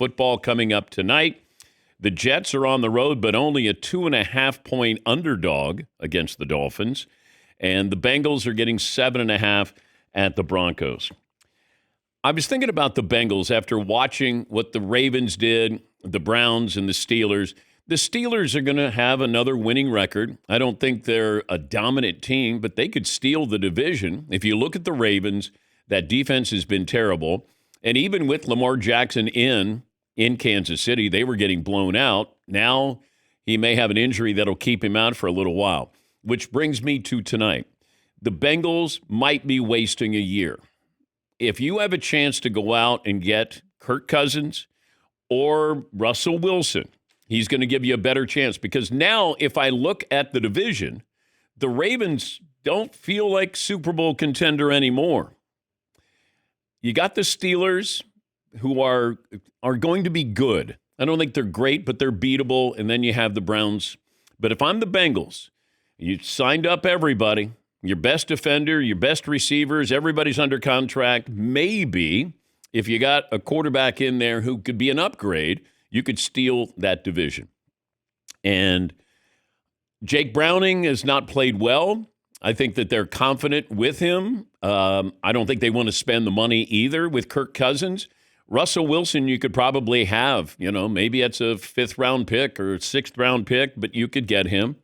football coming up tonight. The Jets are on the road, but only a 2.5-point underdog against the Dolphins. And the Bengals are getting 7.5 at the Broncos. I was thinking about the Bengals after watching what the Ravens did, the Browns and the Steelers. The Steelers are going to have another winning record. I don't think they're a dominant team, but they could steal the division. If you look at the Ravens, that defense has been terrible. And even with Lamar Jackson in Kansas City, they were getting blown out. Now he may have an injury that'll keep him out for a little while, which brings me to tonight. The Bengals might be wasting a year. If you have a chance to go out and get Kirk Cousins or Russell Wilson, he's going to give you a better chance, because now if I look at the division, the Ravens don't feel like Super Bowl contender anymore. You got the Steelers, who are going to be good. I don't think they're great, but they're beatable. And then you have the Browns. But if I'm the Bengals, you signed up everybody, your best defender, your best receivers, everybody's under contract. Maybe if you got a quarterback in there who could be an upgrade, you could steal that division. And Jake Browning has not played well. I think that they're confident with him. I don't think they want to spend the money either with Kirk Cousins. Russell Wilson, you could probably have, maybe it's a 5th-round pick or 6th-round pick, but you could get him.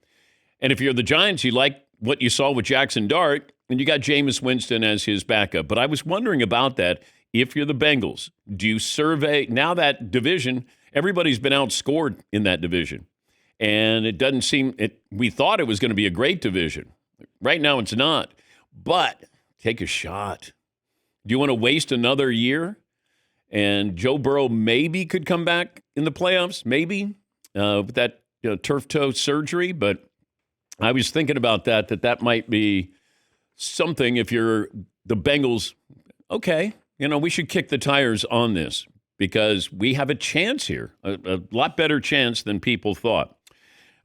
And if you're the Giants, you like what you saw with Jaxson Dart, and you got Jameis Winston as his backup. But I was wondering about that. If you're the Bengals, do you survey now that division? Everybody's been outscored in that division, and it doesn't seem it. We thought it was going to be a great division. Right now, it's not. But take a shot. Do you want to waste another year? And Joe Burrow maybe could come back in the playoffs, maybe with that turf toe surgery. But I was thinking about that might be something. If you're the Bengals, okay, we should kick the tires on this, because we have a chance here, a lot better chance than people thought.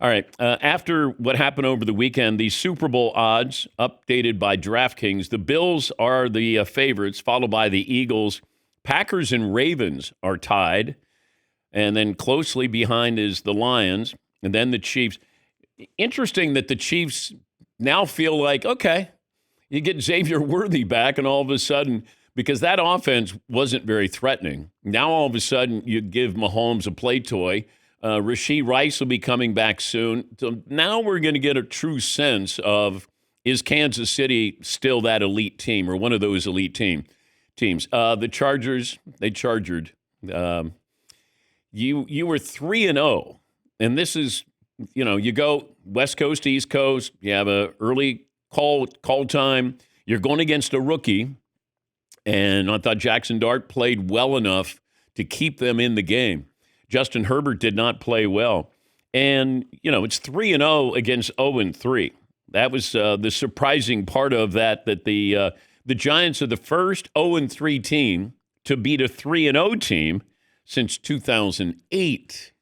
All right, after what happened over the weekend, the Super Bowl odds updated by DraftKings, the Bills are the favorites, followed by the Eagles. Packers and Ravens are tied, and then closely behind is the Lions, and then the Chiefs. Interesting that the Chiefs now feel like, okay, you get Xavier Worthy back, and all of a sudden, because that offense wasn't very threatening, now all of a sudden you give Mahomes a play toy. Rashee Rice will be coming back soon. So now we're going to get a true sense of, is Kansas City still that elite team, or one of those elite teams? The Chargers, they chargered. You were 3-0, and this is, you go West Coast to East Coast. You have a early call time. You're going against a rookie, and I thought Jaxson Dart played well enough to keep them in the game. Justin Herbert did not play well. And, it's 3-0 against 0-3. That was the surprising part of that the Giants are the first 0-3 team to beat a 3-0 team since 2008.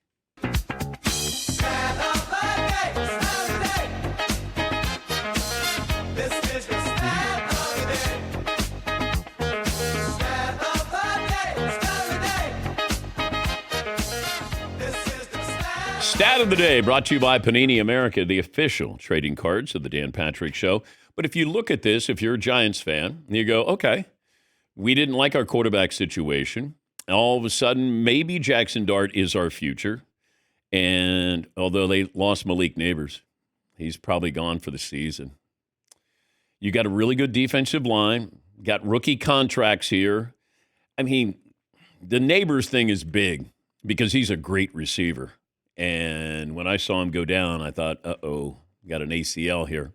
Stat of the day brought to you by Panini America, the official trading cards of the Dan Patrick Show. But if you look at this, if you're a Giants fan, and you go, okay, we didn't like our quarterback situation. All of a sudden, maybe Jaxson Dart is our future. And although they lost Malik Neighbors, he's probably gone for the season. You got a really good defensive line, got rookie contracts here. I mean, the Neighbors thing is big because he's a great receiver. And when I saw him go down, I thought, got an ACL here.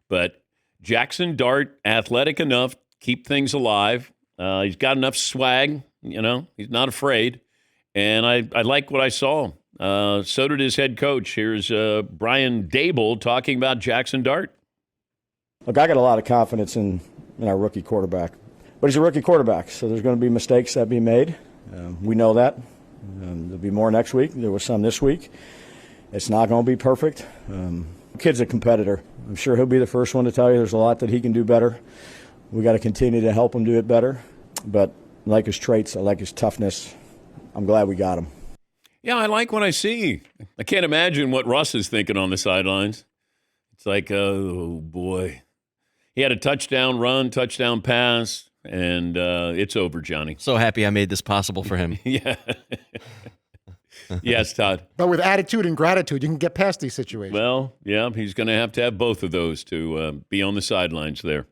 But Jaxson Dart, athletic enough, keep things alive. He's got enough swag, he's not afraid. And I like what I saw. So did his head coach. Here's Brian Dable talking about Jaxson Dart. Look, I got a lot of confidence in our rookie quarterback. But he's a rookie quarterback, so there's going to be mistakes that be made. We know that. There'll be more next week. There was some this week. It's not going to be perfect. Kid's a competitor. I'm sure he'll be the first one to tell you there's a lot that he can do better. We got to continue to help him do it better. But I like his traits. I like his toughness. I'm glad we got him. Yeah, I like what I see. I can't imagine what Russ is thinking on the sidelines. It's like, oh, boy. He had a touchdown run, touchdown pass, and it's over, Johnny. So happy I made this possible for him. Yeah. Yes, Todd. But with attitude and gratitude, you can get past these situations. Well, yeah, he's going to have both of those to be on the sidelines there.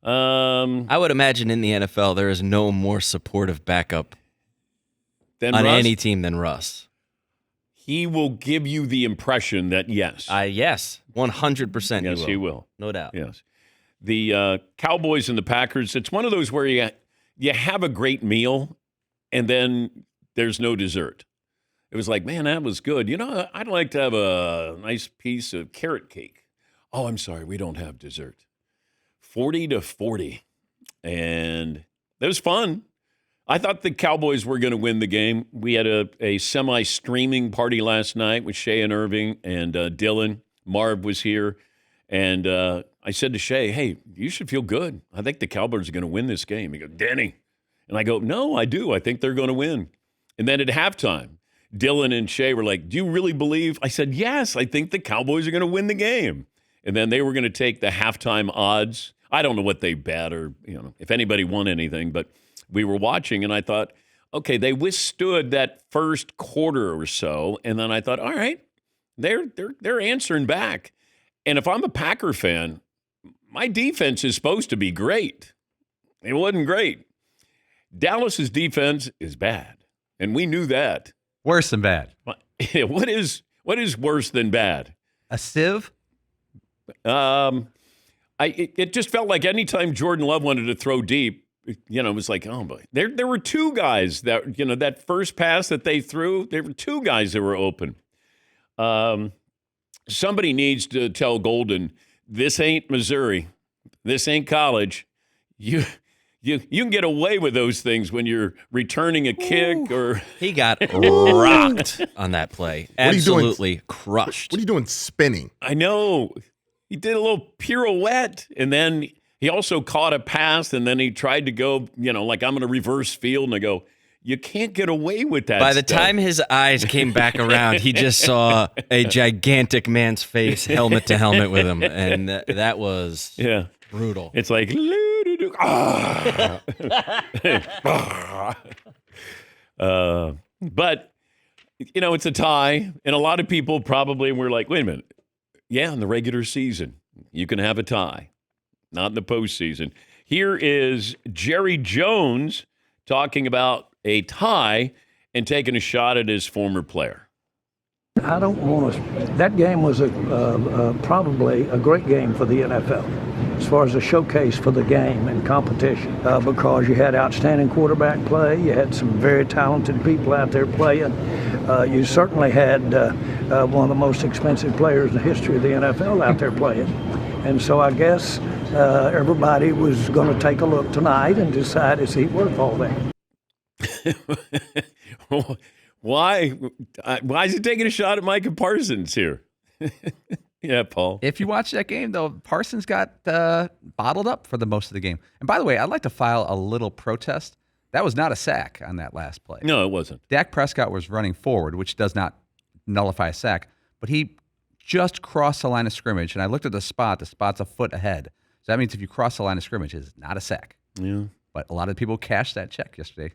I would imagine in the NFL there is no more supportive backup on any team than Russ. He will give you the impression that yes. Yes, 100%. Yes, he will. No doubt. Yes. The Cowboys and the Packers, it's one of those where you have a great meal and then there's no dessert. It was like, man, that was good. You know, I'd like to have a nice piece of carrot cake. Oh, I'm sorry, we don't have dessert. 40-40. And it was fun. I thought the Cowboys were going to win the game. We had a semi-streaming party last night with Shay and Irving and Dylan. Marv was here. And I said to Shay, hey, you should feel good. I think the Cowboys are going to win this game. He goes, Denny. And I go, no, I do. I think they're going to win. And then at halftime, Dylan and Shay were like, do you really believe? I said, yes, I think the Cowboys are going to win the game. And then they were going to take the halftime odds. I don't know what they bet or, if anybody won anything, but we were watching and I thought, okay, they withstood that first quarter or so. And then I thought, all right, they're answering back. And if I'm a Packer fan, my defense is supposed to be great. It wasn't great. Dallas's defense is bad. And we knew that. Worse than bad. What is worse than bad? A sieve? It just felt like anytime Jordan Love wanted to throw deep, it was like, oh boy. There were two guys that, that first pass that they threw, there were two guys that were open. Somebody needs to tell Golden, this ain't Missouri. This ain't college. You can get away with those things when you're returning a kick or... He got rocked on that play. Absolutely crushed. What are you doing spinning? I know. He did a little pirouette, and then he also caught a pass, and then he tried to go, like I'm going to reverse field, and I go, you can't get away with that By the time his eyes came back around, he just saw a gigantic man's face, helmet to helmet with him, and that was brutal. It's like... but it's a tie, and a lot of people probably were like, wait a minute, in the regular season you can have a tie, not in the postseason. Here is Jerry Jones talking about a tie and taking a shot at his former player. I don't want to. That game was probably a great game for the NFL as far as a showcase for the game and competition because you had outstanding quarterback play. You had some very talented people out there playing. You certainly had one of the most expensive players in the history of the NFL out there playing. And so I guess everybody was going to take a look tonight and decide, is he worth all that? Why is he taking a shot at Micah Parsons here? Yeah, Paul. If you watch that game, though, Parsons got bottled up for the most of the game. And by the way, I'd like to file a little protest. That was not a sack on that last play. No, it wasn't. Dak Prescott was running forward, which does not nullify a sack, but he just crossed the line of scrimmage, and I looked at the spot. The spot's a foot ahead. So that means if you cross the line of scrimmage, it's not a sack. Yeah. But a lot of people cashed that check yesterday.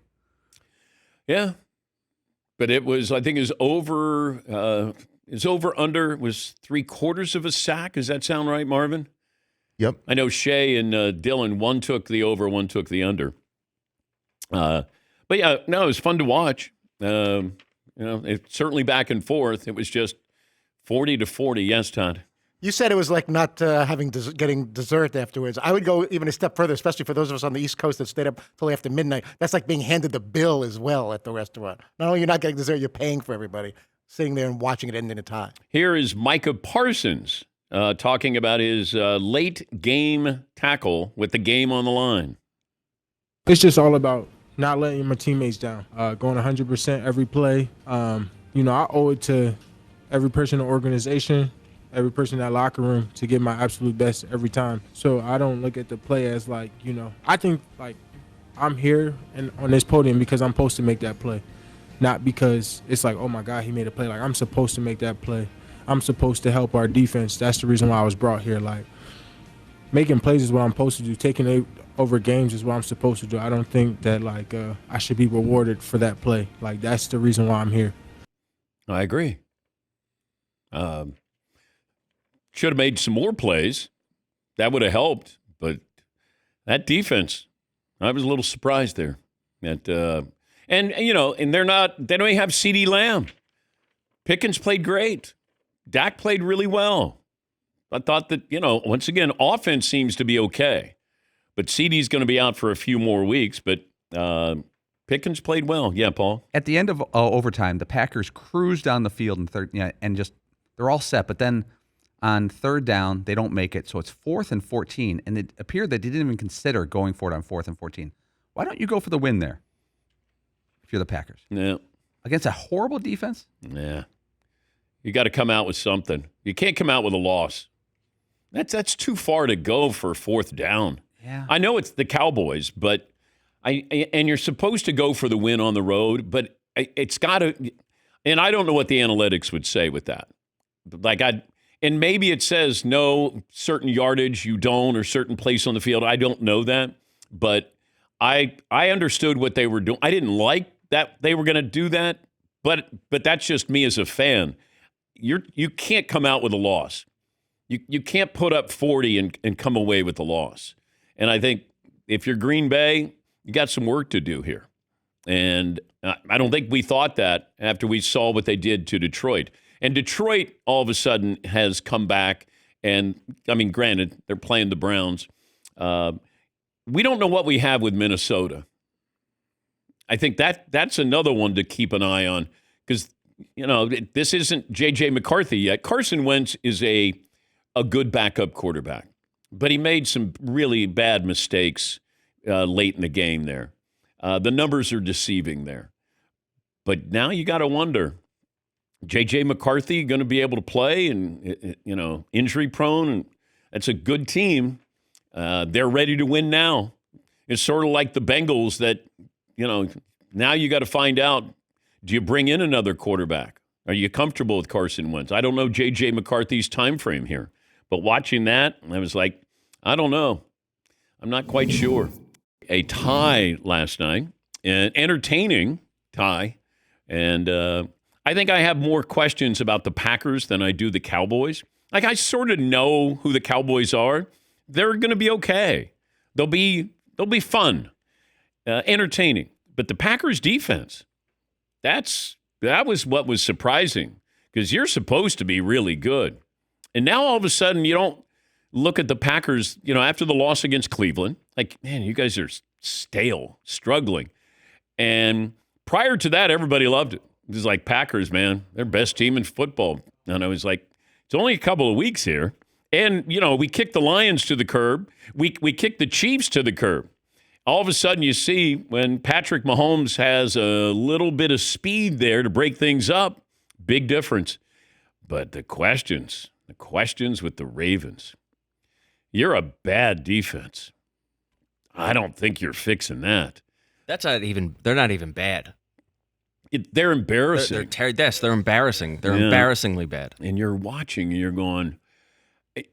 Yeah. But it was, I think, his over under was 3/4 of a sack. Does that sound right, Marvin? Yep. I know Shay and Dylan, one took the over, one took the under. But yeah, no, it was fun to watch. It's certainly back and forth. It was just 40-40. Yes, Todd. You said it was like not getting dessert afterwards. I would go even a step further, especially for those of us on the East Coast that stayed up till after midnight. That's like being handed the bill as well at the restaurant. Not only you're not getting dessert, you're paying for everybody, sitting there and watching it end in a tie. Here is Micah Parsons talking about his late game tackle with the game on the line. It's just all about not letting my teammates down, going 100% every play. I owe it to every person in the organization, every person in that locker room to give my absolute best every time. So I don't look at the play as I think I'm here and on this podium because I'm supposed to make that play. not because it's like, oh my God, he made a play. Like, I'm supposed to make that play. I'm supposed to help our defense. That's the reason why I was brought here. Like, making plays is what I'm supposed to do. Taking over games is what I'm supposed to do. I don't think that, like, I should be rewarded for that play. Like, that's the reason why I'm here. I agree. Should have made some more plays. That would have helped. But that defense, I was a little surprised there. And they don't even have CeeDee Lamb. Pickens played great. Dak played really well. I thought that, once again, offense seems to be okay. But CeeDee's going to be out for a few more weeks. But Pickens played well. Yeah, Paul? At the end of overtime, the Packers cruised down the field in third, and just they're all set. But then on third down, they don't make it. So it's 4th and 14. And it appeared that they didn't even consider going for it on 4th and 14. Why don't you go for the win there if you're the Packers? Yeah. Against a horrible defense? Yeah. You got to come out with something. You can't come out with a loss. That's too far to go for 4th down. Yeah. I know it's the Cowboys, but and you're supposed to go for the win on the road, but it's got to. And I don't know what the analytics would say with that. And maybe it says no certain yardage you don't, or certain place on the field. I don't know that, but I understood what they were doing. I didn't like that they were going to do that, but that's just me as a fan. You can't come out with a loss. You can't put up 40 and come away with the loss. And I think if you're Green Bay, you got some work to do here. And I don't think we thought that after we saw what they did to Detroit. And Detroit all of a sudden has come back. And, I mean, granted, they're playing the Browns. We don't know what we have with Minnesota. I think that's another one to keep an eye on because, this isn't J.J. McCarthy yet. Carson Wentz is a good backup quarterback, but he made some really bad mistakes late in the game there. The numbers are deceiving there. But now you got to wonder, J.J. McCarthy going to be able to play and, injury prone? And that's a good team. They're ready to win now. It's sort of like the Bengals that, now you got to find out, do you bring in another quarterback? Are you comfortable with Carson Wentz? I don't know J.J. McCarthy's time frame here. But watching that, I was like, I don't know. I'm not quite sure. A tie last night, an entertaining tie. And I think I have more questions about the Packers than I do the Cowboys. Like, I sort of know who the Cowboys are. They're going to be okay. They'll be fun, entertaining. But the Packers defense, that was what was surprising because you're supposed to be really good. And now all of a sudden you don't look at the Packers, after the loss against Cleveland, like, man, you guys are stale, struggling. And prior to that, everybody loved it. It was like, Packers, man, they're best team in football. And I was like, it's only a couple of weeks here. And, we kicked the Lions to the curb. We kicked the Chiefs to the curb. All of a sudden you see when Patrick Mahomes has a little bit of speed there to break things up, big difference. But the questions with the Ravens. You're a bad defense. I don't think you're fixing that. They're not even bad. They're embarrassing. They're embarrassing. They're embarrassingly bad. And you're watching and you're going,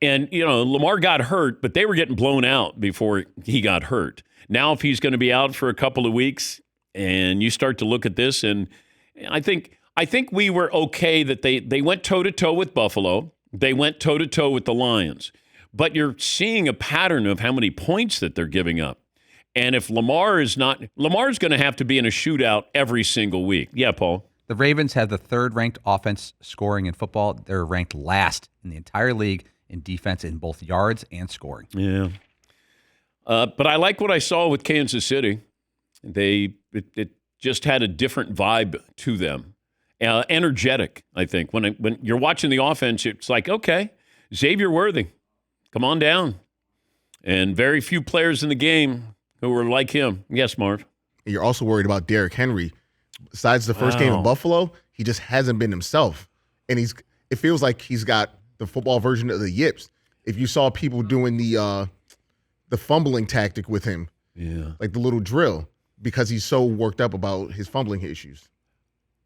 and, Lamar got hurt, but they were getting blown out before he got hurt. Now, if he's going to be out for a couple of weeks and you start to look at this, and I think we were okay that they went toe-to-toe with Buffalo. They went toe-to-toe with the Lions. But you're seeing a pattern of how many points that they're giving up. And if Lamar's going to have to be in a shootout every single week. Yeah, Paul? The Ravens have the 3rd-ranked offense scoring in football. They're ranked last in the entire league in defense in both yards and scoring. Yeah. But I like what I saw with Kansas City. It just had a different vibe to them. Energetic, I think. When you're watching the offense, it's like, okay, Xavier Worthy, come on down. And very few players in the game who were like him. Yes, Marv? You're also worried about Derrick Henry. Besides the first game in Buffalo, he just hasn't been himself. And it feels like he's got the football version of the yips. If you saw people doing the fumbling tactic with him, like the little drill, because he's so worked up about his fumbling issues.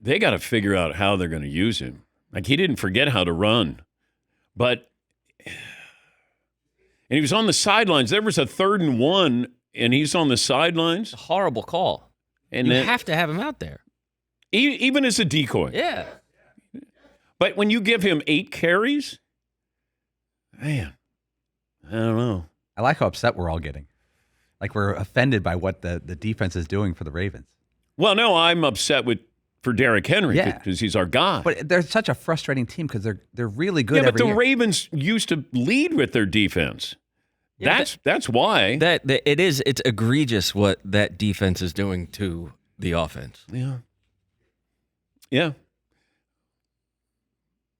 they got to figure out how they're going to use him. Like, he didn't forget how to run. And he was on the sidelines. There was a 3rd and 1, and he's on the sidelines. A horrible call. And you have to have him out there. Even as a decoy. Yeah. But when you give him 8 carries, man, I don't know. I like how upset we're all getting. Like, we're offended by what the defense is doing for the Ravens. Well, no, I'm upset for Derrick Henry because he's our guy. But they're such a frustrating team because they're really good but every the year. Ravens used to lead with their defense. Yeah, that's why. It's egregious what that defense is doing to the offense. Yeah. Yeah.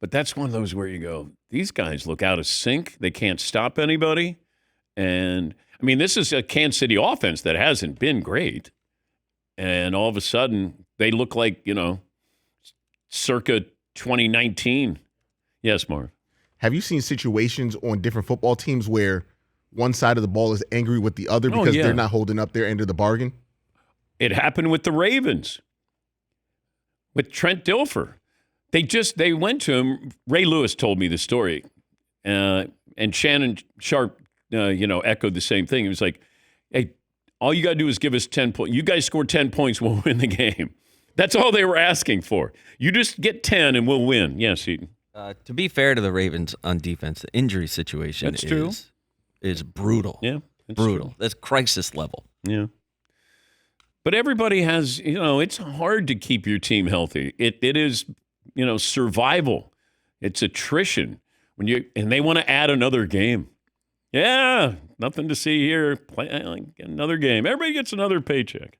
But that's one of those where you go, these guys look out of sync. They can't stop anybody. And, I mean, this is a Kansas City offense that hasn't been great. And all of a sudden, they look like, circa 2019. Yes, Marv. Have you seen situations on different football teams where one side of the ball is angry with the other because they're not holding up their end of the bargain? It happened with the Ravens, with Trent Dilfer. They went to him. Ray Lewis told me the story, and Shannon Sharp, echoed the same thing. He was like, "Hey, all you got to do is give us 10 points. You guys score 10 points, we'll win the game." That's all they were asking for. You just get 10 and we'll win. Yes, Eaton. To be fair to the Ravens on defense, the injury situation is brutal. Yeah, brutal. True. That's crisis level. Yeah. But everybody has, it's hard to keep your team healthy. It is, survival. It's attrition. And they want to add another game. Yeah, nothing to see here. Play another game. Everybody gets another paycheck.